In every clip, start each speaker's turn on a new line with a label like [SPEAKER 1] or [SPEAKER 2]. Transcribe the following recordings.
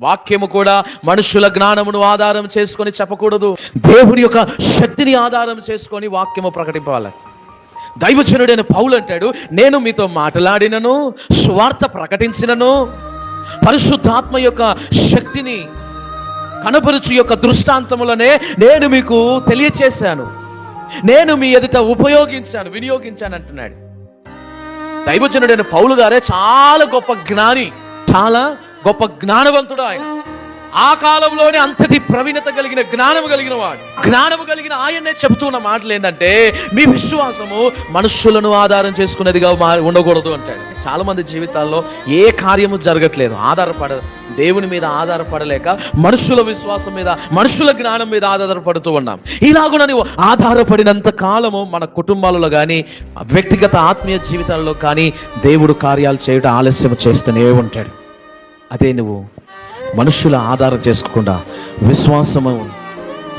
[SPEAKER 1] వాక్యము కూడా మనుషుల జ్ఞానమును ఆధారం చేసుకొని చెప్పకూడదు. దేవుని యొక్క శక్తిని ఆధారం చేసుకొని వాక్యము ప్రకటింపాలి. దైవజనుడైన పౌలు అంటాడు, నేను మీతో మాట్లాడినను, సువార్త ప్రకటించినను, పరిశుద్ధాత్మ యొక్క శక్తిని కనపరుచు యొక్క దృష్టాంతములనే నేను మీకు తెలియచేశాను, నేను మీ ఎదుట వినియోగించాను అంటున్నాడు. దైవజనుడైన పౌలు గారే చాలా గొప్ప జ్ఞాని, చాలా గొప్ప జ్ఞానవంతుడు. ఆయన ఆ కాలంలోనే అంతటి ప్రవీణత కలిగిన జ్ఞానము కలిగిన వాడు. జ్ఞానము కలిగిన ఆయనే చెబుతున్న మాటలు ఏంటంటే, మీ విశ్వాసము మనుషులను ఆధారం చేసుకునేదిగా ఉండకూడదు అంటాడు. చాలా మంది జీవితాల్లో ఏ కార్యము జరగట్లేదు, దేవుని మీద ఆధారపడలేక మనుషుల విశ్వాసం మీద, మనుషుల జ్ఞానం మీద ఆధారపడుతూ ఉన్నాం. ఇలాగున నువ్వు ఆధారపడినంత కాలము మన కుటుంబాలలో కానీ, వ్యక్తిగత ఆత్మీయ జీవితాల్లో కానీ దేవుడు కార్యాలు చేయడం ఆలస్యం చేస్తూనే ఉంటాడు. అదే నువ్వు మనుషుల ఆధారం చేసుకోకుండా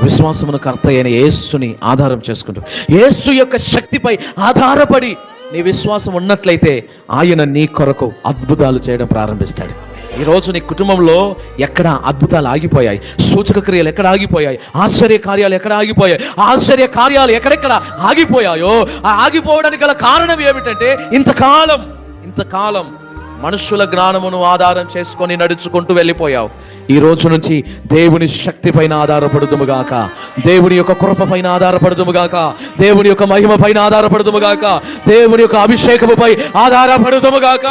[SPEAKER 1] విశ్వాసమును కర్త అయిన యేసుని ఆధారం చేసుకుంటూ, యేసు యొక్క శక్తిపై ఆధారపడి నీ విశ్వాసం ఉన్నట్లయితే ఆయన నీ కొరకు అద్భుతాలు చేయడం ప్రారంభిస్తాడు. ఈరోజు నీ కుటుంబంలో ఎక్కడ అద్భుతాలు ఆగిపోయాయి, సూచక క్రియలు ఎక్కడ ఆగిపోయాయి, ఆశ్చర్య కార్యాలు ఎక్కడ ఆగిపోయాయి, ఆశ్చర్య కార్యాలు ఎక్కడెక్కడ ఆగిపోయాయో ఆ ఆగిపోవడానికి గల కారణం ఏమిటంటే, ఇంతకాలం మనుషుల జ్ఞానమును ఆధారం చేసుకొని నడుచుకుంటూ వెళ్ళిపోయావు. ఈ రోజు నుంచి దేవుని శక్తి పైన ఆధారపడుదుముగాక, దేవుని యొక్క కృప పైన ఆధారపడుదుముగాక, దేవుని యొక్క మహిమ పైన ఆధారపడుదుముగాక, దేవుని యొక్క అభిషేకముపై ఆధారపడుదుముగాక.